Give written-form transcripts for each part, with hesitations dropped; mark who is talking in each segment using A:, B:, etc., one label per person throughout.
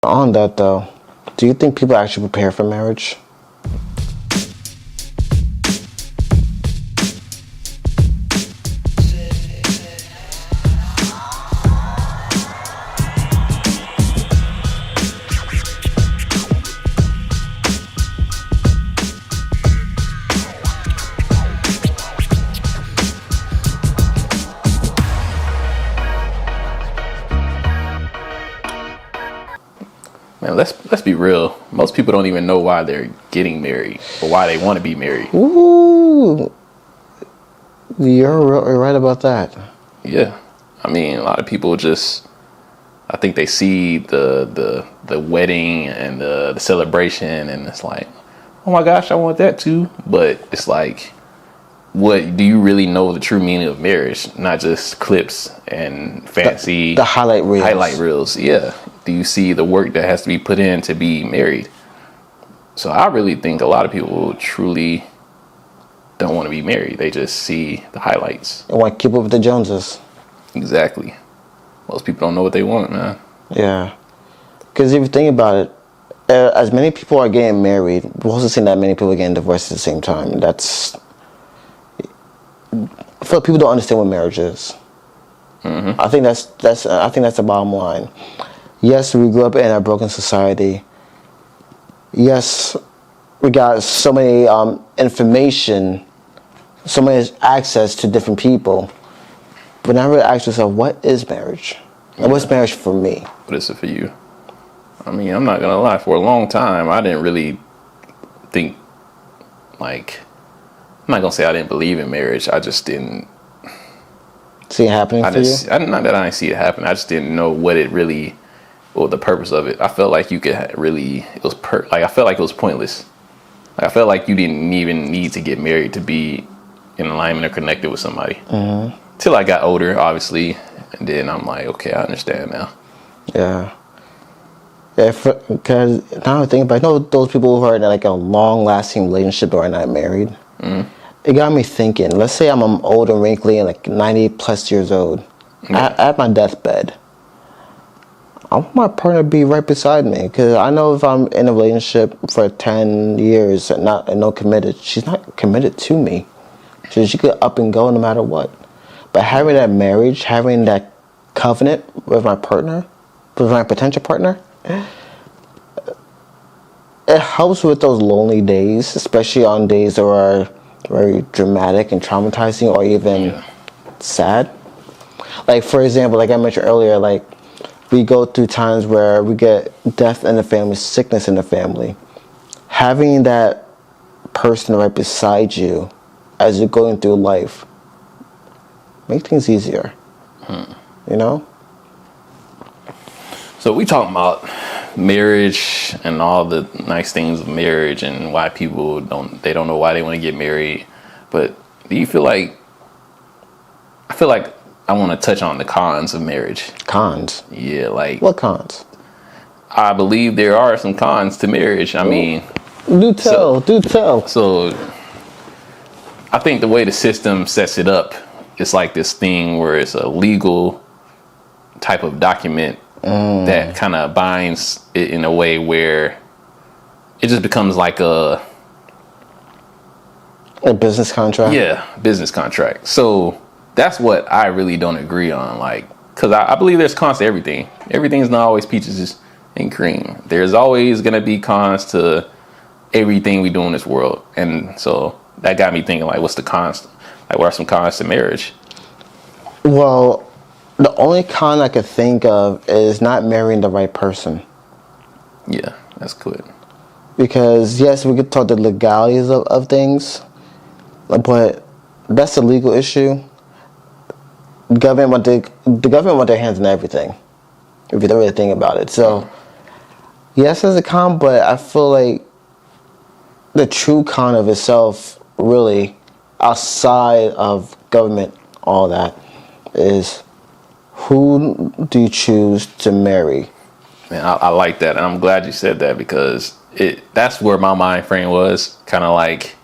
A: On that though, do you think people actually prepare for marriage?
B: Man, let's be real. Most people don't even know why they're getting married or why they want to be married.
A: Ooh, you're right about that.
B: Yeah, I mean, a lot of people just, I think they see the wedding and the celebration, and it's like, oh my gosh, I want that too. But it's like, what do you really know the true meaning of marriage? Not just clips and fancy
A: The highlight reels.
B: Highlight reels. Yeah. Do you see the work that has to be put in to be married? So I really think a lot of people truly don't want to be married. They just see the highlights.
A: I want to keep up with the Joneses.
B: Exactly. Most people don't know what they want, man.
A: Yeah, because if you think about it, as many people are getting married, we're also seeing that many people are getting divorced at the same time. I feel like people don't understand what marriage is. Mm-hmm. I think that's the bottom line. Yes, we grew up in a broken society. Yes, we got so many information, so much access to different people, but now really ask yourself, what is marriage? And what's marriage for me?
B: What is it for you? I mean, I'm not gonna lie. For a long time, I didn't really think, like, I'm not gonna say I didn't believe in marriage. I just didn't
A: see it happening for you.
B: Not that I didn't see it happen. I just didn't know what the purpose of it. I felt like you could I felt like it was pointless. Like, I felt like you didn't even need to get married to be in alignment or connected with somebody. Mm-hmm. Till I got older, obviously, and then I'm like, okay, I understand now.
A: Yeah. Yeah, because now I think about, those people who are in like a long-lasting relationship but are not married. Mm-hmm. It got me thinking. Let's say I'm old and wrinkly and like 90 plus years old. Yeah. At my deathbed, I want my partner to be right beside me, because I know if I'm in a relationship for 10 years and no committed, she's not committed to me. So she could up and go no matter what. But having that marriage, having that covenant with my partner, with my potential partner, it helps with those lonely days, especially on days that are very dramatic and traumatizing or even sad. Like, for example, like I mentioned earlier, like, we go through times where we get death in the family, sickness in the family. Having that person right beside you as you're going through life make things easier. You know?
B: So we talking about marriage and all the nice things of marriage and why people don't know why they want to get married. But do you feel like, I feel like I want to touch on the cons of marriage.
A: Cons?
B: Yeah, like.
A: What cons?
B: I believe there are some cons to marriage. I mean.
A: Do tell.
B: So I think the way the system sets it up, it's like this thing where it's a legal type of document that kind of binds it in a way where it just becomes like a
A: business contract.
B: Yeah, business contract. So that's what I really don't agree on. Like, because I believe there's cons to everything. Everything's not always peaches and cream. There's always gonna be cons to everything we do in this world, and so that got me thinking, like, what's the cons? Like, what are some cons to marriage?
A: Well, the only con I could think of is not marrying the right person.
B: Yeah, that's good.
A: Because, yes, we could talk the legalities of things, but that's a legal issue. The government want their hands in everything, if you don't really think about it. So, yes, there's a con, but I feel like the true con of itself, really, outside of government, all that, is who do you choose to marry?
B: Man, I like that, and I'm glad you said that, because that's where my mind frame was, kind of like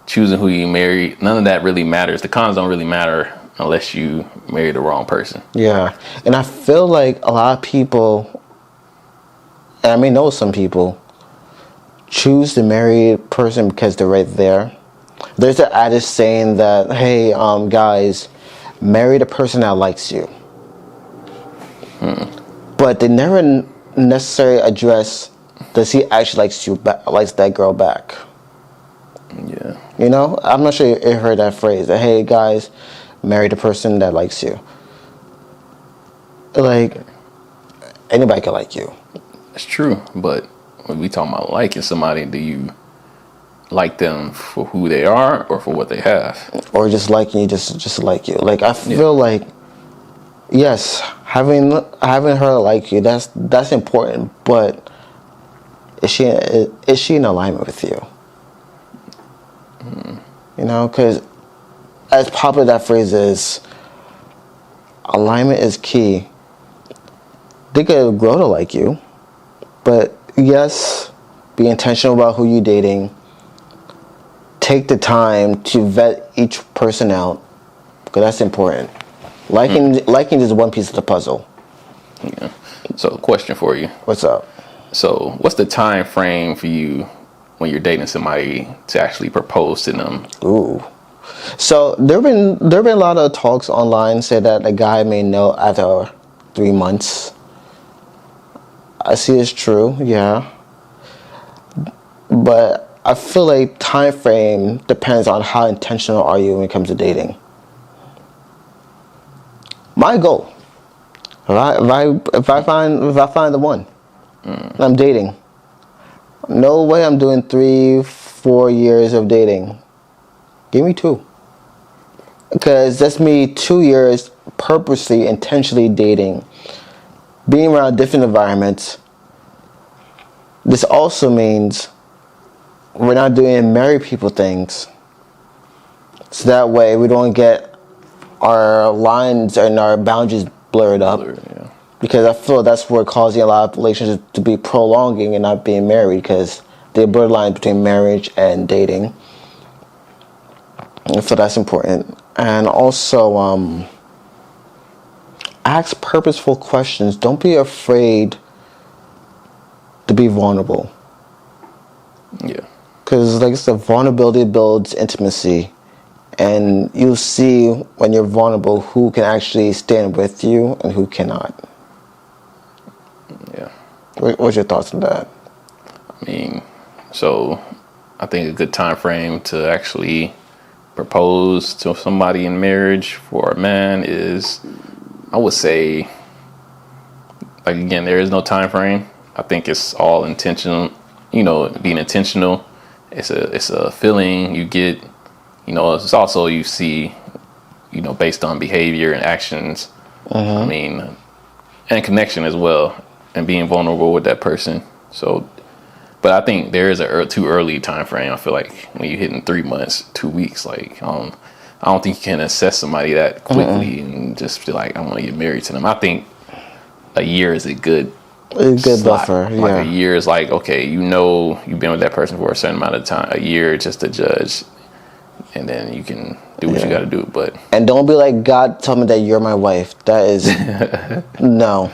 B: choosing who you marry. None of that really matters. The cons don't really matter unless you marry the wrong person.
A: Yeah, and I feel like a lot of people and I may know some people, choose the married person because they're right there. There's an adage saying that, hey, guys, marry the person that likes you. But they never necessarily address, does he actually likes that girl back?
B: Yeah.
A: You know, I'm not sure you heard that phrase. That, hey, guys, marry the person that likes you. Like, anybody can like you.
B: It's true, but when we talk about liking somebody, do you like them for who they are or for what they have?
A: Or just liking you, just like you. Like, I feel like, yes, having her like you, that's important, but is she in alignment with you? You know, because as popular that phrase is, alignment is key. They could grow to like you, but yes, be intentional about who you're dating. Take the time to vet each person out, because that's important. Liking is one piece of the puzzle.
B: Yeah. So, question for you.
A: What's up?
B: So, what's the time frame for you when you're dating somebody to actually propose to them?
A: Ooh. So there been a lot of talks online say that a guy may know after 3 months. I see it's true, yeah. But I feel like time frame depends on how intentional are you when it comes to dating. My goal, if I find the one, I'm dating. No way I'm doing 3-4 years of dating. Give me 2. Because that's me 2 years purposely, intentionally dating. Being around different environments. This also means we're not doing married people things. So that way we don't get our lines and our boundaries blurred up.
B: Yeah.
A: Because I feel that's what's causing a lot of relationships to be prolonging and not being married, because they blur the line between marriage and dating. I feel that's important. And also, ask purposeful questions. Don't be afraid to be vulnerable.
B: Yeah.
A: Because, like I said, vulnerability builds intimacy. And you'll see when you're vulnerable who can actually stand with you and who cannot.
B: Yeah.
A: What's your thoughts on that?
B: I mean, so I think a good time frame to actually propose to somebody in marriage for a man is, I would say, like, again, there is no time frame. I think it's all intentional. You know, being intentional. It's a feeling you get. You know, it's also you see, you know, based on behavior and actions. I mean, and connection as well, and being vulnerable with that person. So, but I think there is a too early time frame. I feel like when you're hitting 3 months, 2 weeks, like I don't think you can assess somebody that quickly and just feel like I want to get married to them. I think a year is a good slot.
A: Buffer. Yeah.
B: Like a year is like, okay, you know, you've been with that person for a certain amount of time. A year just to judge, and then you can do what you got to do. But
A: and don't be like, God, tell me that you're my wife. That is no.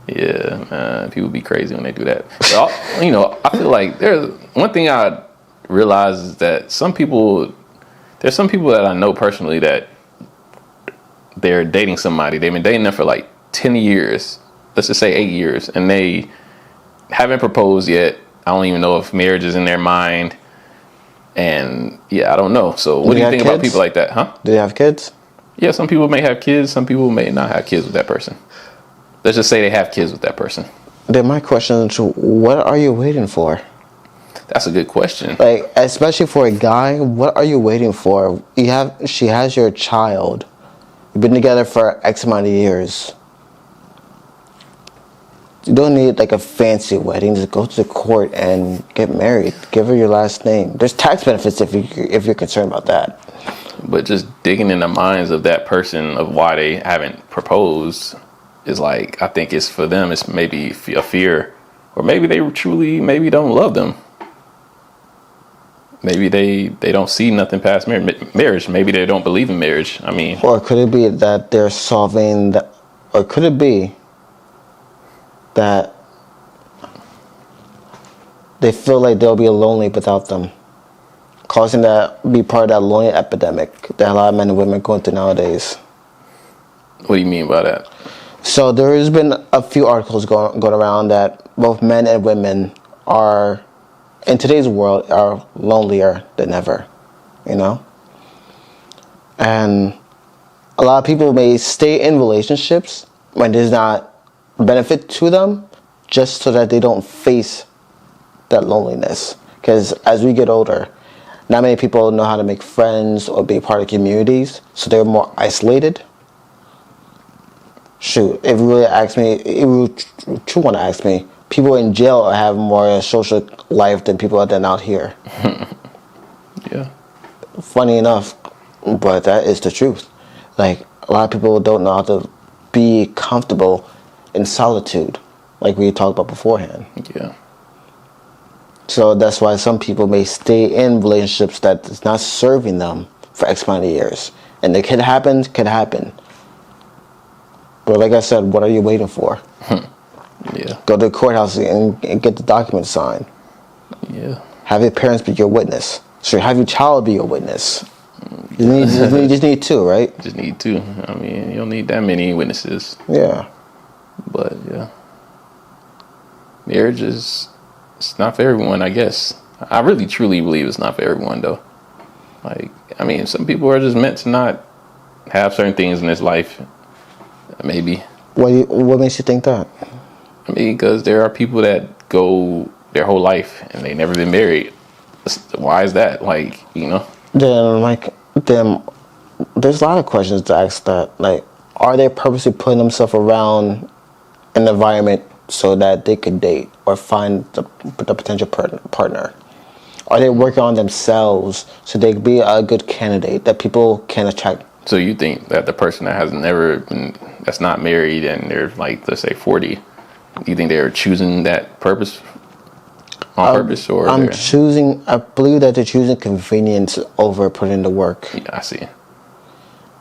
B: Yeah, man, people be crazy when they do that. But, you know, I feel like there's one thing I realize is that there's some people that I know personally that they're dating somebody. They've been dating them for like 10 years, let's just say 8 years, and they haven't proposed yet. I don't even know if marriage is in their mind. And yeah, I don't know. So what do you think about people like that, huh?
A: Do they have kids?
B: Yeah, some people may have kids. Some people may not have kids with that person. Let's just say they have kids with that person.
A: Then my question is, what are you waiting for?
B: That's a good question.
A: Like, especially for a guy, what are you waiting for? She has your child. You've been together for X amount of years. You don't need like a fancy wedding. Just go to the court and get married. Give her your last name. There's tax benefits if you're concerned about that.
B: But just digging in the minds of that person of why they haven't proposed is like, I think it's for them, it's maybe a fear, or maybe they truly maybe don't love them. Maybe they don't see nothing past marriage. Maybe they don't believe in marriage. I mean,
A: or could it be that they're solving that, or could it be that they feel like they'll be lonely without them, causing that be part of that lonely epidemic that a lot of men and women are going through nowadays.
B: What do you mean by that?
A: So there has been a few articles going around that both men and women are, in today's world, are lonelier than ever, you know? And a lot of people may stay in relationships when there's not benefit to them, just so that they don't face that loneliness. Because as we get older, not many people know how to make friends or be part of communities, so they're more isolated. Shoot, if you really ask me, if you truly want to ask me, people in jail have more social life than people that are out here.
B: Yeah.
A: Funny enough, but that is the truth. Like, a lot of people don't know how to be comfortable in solitude, like we talked about beforehand.
B: Yeah.
A: So that's why some people may stay in relationships that is not serving them for X amount of years. And it could happen, But like I said, what are you waiting for?
B: Yeah.
A: Go to the courthouse and get the document signed.
B: Yeah.
A: Have your parents be your witness. So have your child be your witness. You just need two, right?
B: Just need two. I mean, you don't need that many witnesses.
A: Yeah.
B: But yeah. Marriage it's not for everyone, I guess. I really truly believe it's not for everyone though. Like, I mean, some people are just meant to not have certain things in this life. Maybe.
A: What makes you think that?
B: I mean, because there are people that go their whole life and they never been married. Why is that? Like, you know?
A: Then there's a lot of questions to ask that. Like, are they purposely putting themselves around an environment so that they could date or find the potential partner? Are they working on themselves so they could be a good candidate that people can attract?
B: So you think that the person that has never been, that's not married and they're like, let's say 40, you think they're choosing that purpose on purpose? Or
A: I believe that they're choosing convenience over putting in the work.
B: Yeah, I see.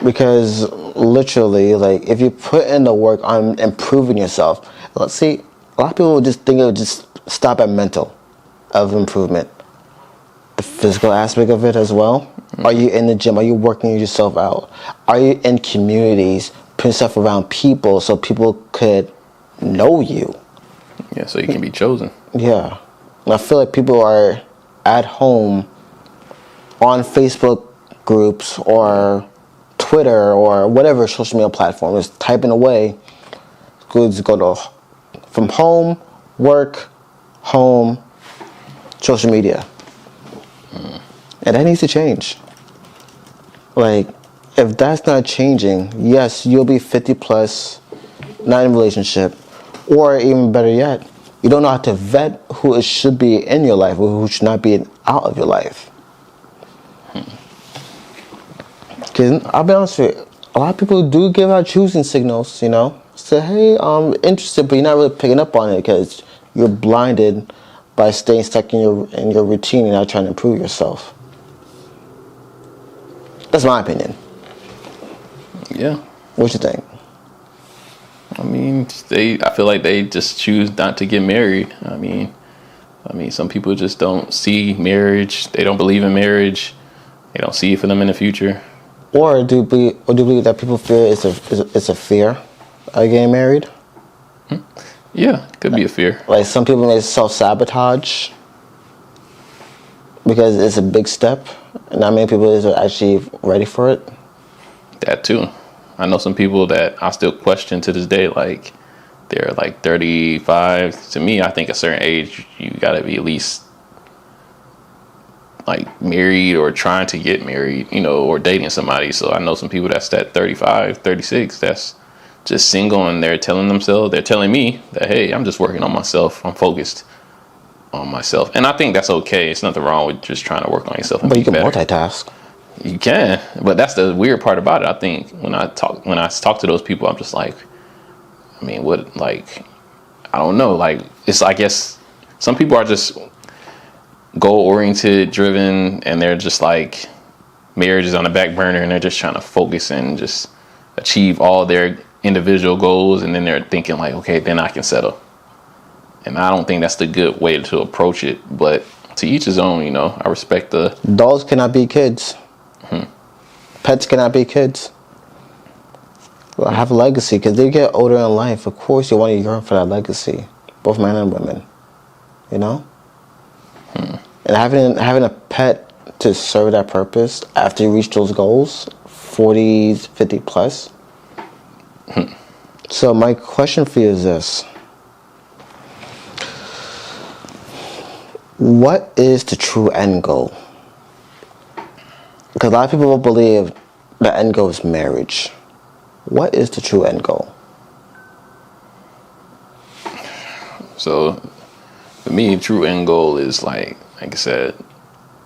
A: Because literally, like, if you put in the work on improving yourself, let's see, a lot of people just think it would just stop at mental of improvement. The physical aspect of it as well. Mm-hmm. Are you in the gym? Are you working yourself out? Are you in communities, putting yourself around people so people could know you?
B: Yeah, so you can be chosen.
A: Yeah. And I feel like people are at home on Facebook groups or Twitter or whatever social media platform is typing away. Goods go to from home, work, home, social media. And that needs to change. Like, if that's not changing, yes, you'll be 50 plus, not in a relationship, or even better yet, you don't know how to vet who it should be in your life or who should not be out of your life. Because I'll be honest with you, a lot of people do give out choosing signals, you know. Say, hey, I'm interested, but you're not really picking up on it because you're blinded by staying stuck in your routine and not trying to improve yourself. That's my opinion.
B: Yeah.
A: What you think?
B: I mean, I feel like they just choose not to get married. I mean, some people just don't see marriage. They don't believe in marriage. They don't see it for them in the future.
A: Or do you believe that people fear it's a fear of getting married?
B: Yeah, could be a fear.
A: Like, some people may self-sabotage because it's a big step, and not many people are actually ready for it.
B: That too. I know some people that I still question to this day, like, they're like 35. To me, I think a certain age, you gotta be at least like married or trying to get married, you know, or dating somebody. So I know some people that's at 35, 36, that's just single, and they're telling me that, hey, I'm just working on myself. I'm focused on myself. And I think that's okay. It's nothing wrong with just trying to work on yourself.
A: But you can multitask.
B: You can, but that's the weird part about it. I think when I talk to those people, I'm just like, I mean, what, like, I don't know. Like, it's, I guess some people are just goal oriented, driven, and they're just like, marriage is on the back burner, and they're just trying to focus and just achieve all their individual goals, and then they're thinking like, okay, then I can settle. And I don't think that's the good way to approach it. But to each his own, you know. I respect the...
A: Dolls cannot be kids. Pets cannot be kids. Well, have a legacy, because they get older in life. Of course, you want to yearn for that legacy, both men and women. You know, and having a pet to serve that purpose after you reach those goals, 40s, 50 plus. So my question for you is this: what is the true end goal? Because a lot of people will believe the end goal is marriage. What is the true end goal?
B: So, for me, true end goal is like I said,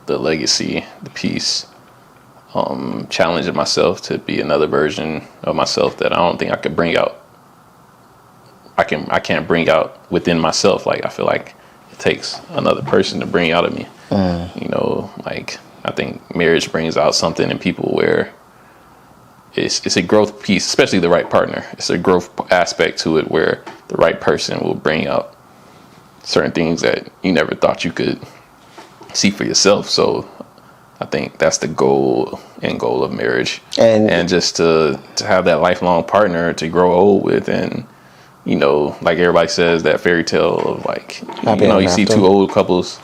B: the legacy, the peace, challenging myself to be another version of myself that I don't think I could bring out. I can't bring out within myself. Like, I feel like it takes another person to bring out of me. You know, like, I think marriage brings out something in people where it's a growth piece, especially the right partner. It's a growth aspect to it where the right person will bring out certain things that you never thought you could see for yourself. So I think that's the end goal of marriage, and just to have that lifelong partner to grow old with. And you know, like everybody says, that fairy tale of like, you know, you see two old couples.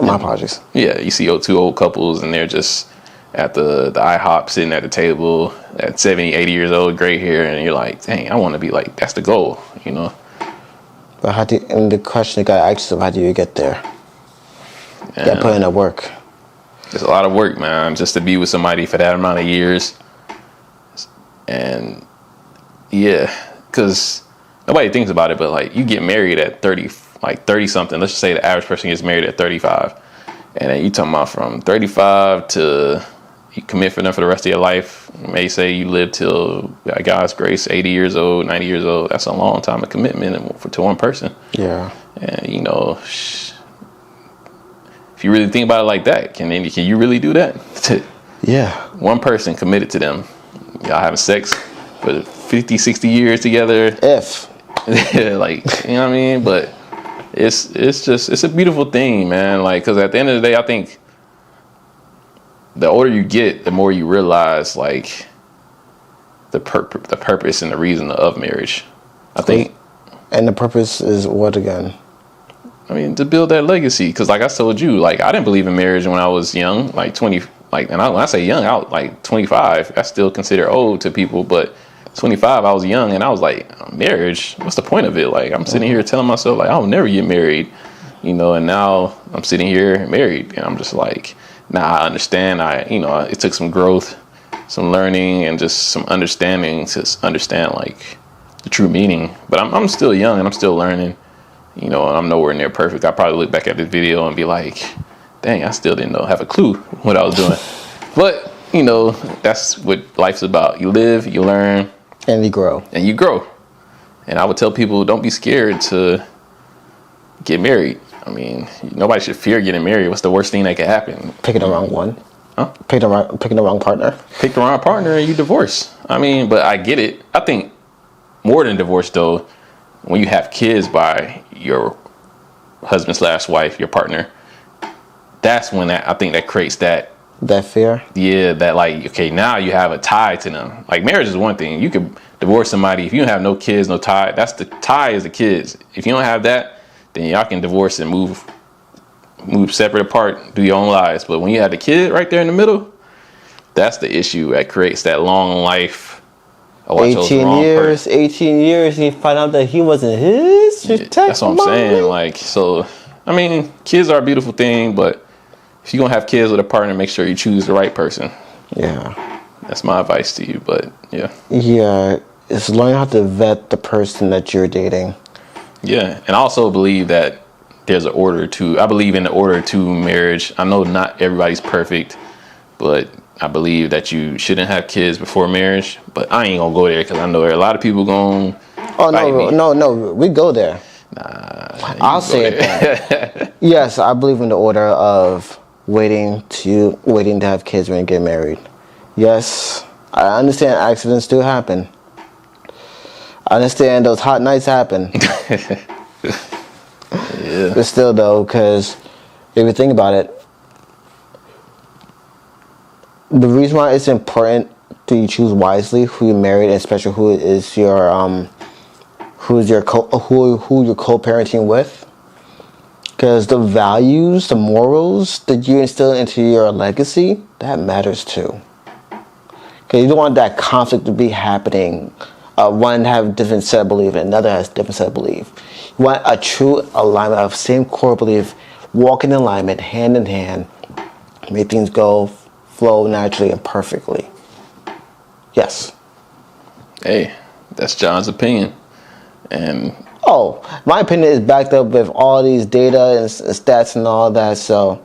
A: My apologies.
B: Yeah, you see two old couples and they're just at the IHOP sitting at the table at 70, 80 years old, gray hair, and you're like, dang, I want to be like, that's the goal, you know.
A: But and the question you got to ask yourself, how do you get there? You got to put in the work.
B: It's a lot of work, man, just to be with somebody for that amount of years. And yeah, because nobody thinks about it, but like you get married at 30 something. Let's just say the average person gets married at 35. And then you talking about from 35 to you commit for them for the rest of your life. You may say you live till, by God's grace, 80 years old, 90 years old. That's a long time of commitment to one person. Yeah. And, you know, if you really think about it like that, can you really do that? Yeah. One person committed to them. Y'all having sex for 50, 60 years together. Like, you know what I mean? But it's a beautiful thing, man. Like, because at the end of the day, I think the older you get, the more you realize, like, the purpose and the reason of marriage. I think.
A: And the purpose is what again?
B: I mean, to build that legacy. Because, like I told you, like, I didn't believe in marriage when I was young, like 20. Like, and when I say young, like 25. I still consider old to people, but 25, I was young, and I was like, marriage? What's the point of it? Like, I'm sitting here telling myself, like, I'll never get married, you know, and now I'm sitting here married, and I'm just like, nah, I understand. It took some growth, some learning, and just some understanding to understand, like, the true meaning. But I'm still young, and I'm still learning, you know, and I'm nowhere near perfect. I probably look back at this video and be like, dang, I still didn't have a clue what I was doing. But, you know, that's what life's about. You live, you learn.
A: And you grow.
B: And I would tell people, don't be scared to get married. I mean, nobody should fear getting married. What's the worst thing that could happen?
A: Picking the wrong one. Huh? Picking the wrong partner.
B: Pick the wrong partner and you divorce. I mean, but I get it. I think more than divorce, though, when you have kids by your husband/wife, your partner, that's when I think that creates that
A: fear.
B: Yeah, that like, okay, now you have a tie to them. Like, marriage is one thing. You could divorce somebody if you don't have no kids, no tie. That's the tie is the kids. If you don't have that, then y'all can divorce and move separate apart, do your own lives. But when you have the kid right there in the middle, that's the issue that creates that long life.
A: 18 years, and you find out that he wasn't his.
B: That's what I'm saying. Like, so, I mean, kids are a beautiful thing, but if you're going to have kids with a partner, make sure you choose the right person. Yeah. That's my advice to you, but yeah.
A: Yeah, it's learning how to vet the person that you're dating.
B: Yeah, and I also believe that there's an order to, I believe in the order to marriage. I know not everybody's perfect, but I believe that you shouldn't have kids before marriage. But I ain't going to go there because I know there are a lot of people going to
A: no, we go there. Nah, I'll say it then. Yes, I believe in the order of waiting to have kids when you get married. Yes, I understand accidents do happen. I understand those hot nights happen.
B: Yeah.
A: But still, though, because if you think about it, the reason why it's important to you choose wisely who you marry, and especially who you're co-parenting with, because the values, the morals that you instill into your legacy, that matters too. Because you don't want that conflict to be happening. One have different set of belief, and another has different set of belief. You want a true alignment of same core belief, walking in alignment, hand in hand, make things flow naturally and perfectly. Yes.
B: Hey, that's John's opinion. And
A: my opinion is backed up with all these data and stats and all that, so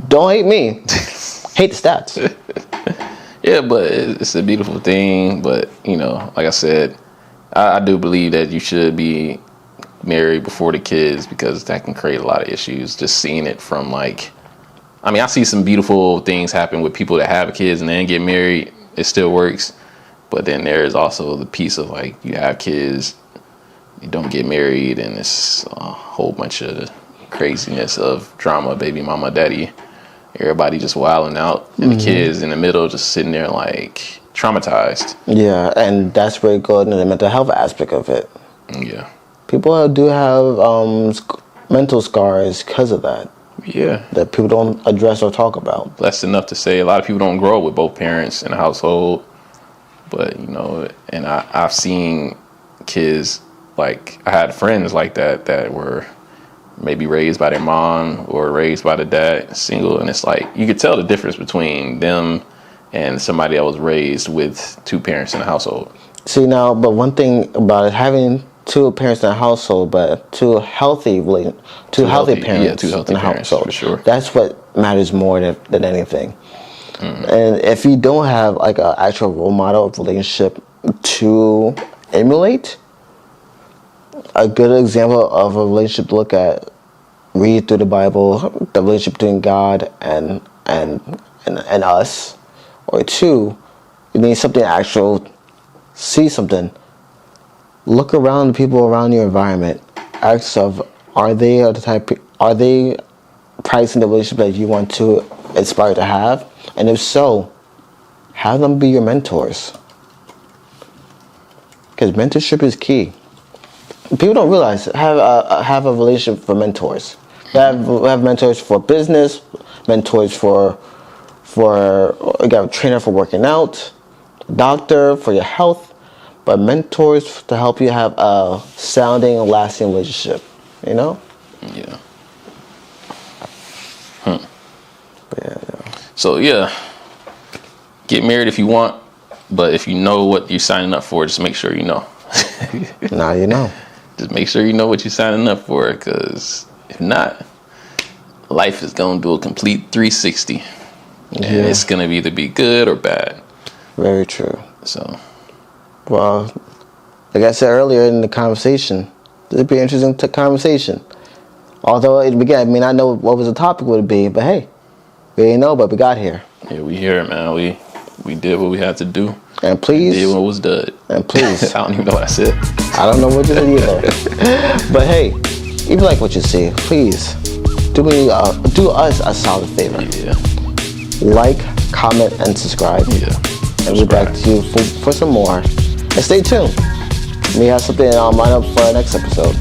A: don't hate me. Hate the stats.
B: yeah, but it's a beautiful thing. But, like I said, I do believe that you should be married before the kids, because that can create a lot of issues. Just seeing it from I see some beautiful things happen with people that have kids and then get married. It still works. But then there's also the piece of you have kids, you don't get married, and it's a whole bunch of craziness of drama, baby mama, daddy, everybody just wilding out, and the kids in the middle just sitting there traumatized.
A: Yeah, and that's where it goes into the mental health aspect of it.
B: Yeah.
A: People do have mental scars because of that.
B: Yeah.
A: That people don't address or talk about.
B: Blessed enough to say a lot of people don't grow up with both parents in the household. But, and I've seen kids, I had friends like that were maybe raised by their mom or raised by the dad, single. And it's you could tell the difference between them and somebody that was raised with two parents in the household.
A: See, now, but one thing about it, having two parents in a household, but two healthy parents in a household,
B: for sure.
A: That's what matters more than anything. And if you don't have an actual role model of relationship to emulate, a good example of a relationship to look at, read through the Bible, the relationship between God and us, or two, you need something actual, see something. Look around the people around your environment. Ask yourself, are they practicing the relationship that you want to aspire to have? And if so, have them be your mentors. Because mentorship is key. People don't realize have a relationship for mentors. We have mentors for business, mentors for you got a trainer for working out, doctor for your health, but mentors to help you have a sounding and lasting relationship.
B: Yeah.
A: But yeah.
B: So get married if you want, but if you know what you're signing up for, just make sure you know.
A: Now you know.
B: Just make sure you know what you're signing up for, because if not, life is going to do a complete 360. And it's going to either be good or bad. Very true. So,
A: well, like I said earlier in the conversation, this would be an interesting conversation. Although, again, I mean, I know what was the topic would be, but hey, we didn't know, but we got here.
B: Yeah, we here, man. We did what we had to do.
A: And please.
B: We did what was done.
A: And please.
B: I don't even know what I said.
A: I don't know what you said either. But hey, if you like what you see, please do us a solid favor.
B: Yeah.
A: Like, comment, and subscribe.
B: Yeah.
A: And we'll be back to you for some more. And stay tuned. We have something lined up for our next episode.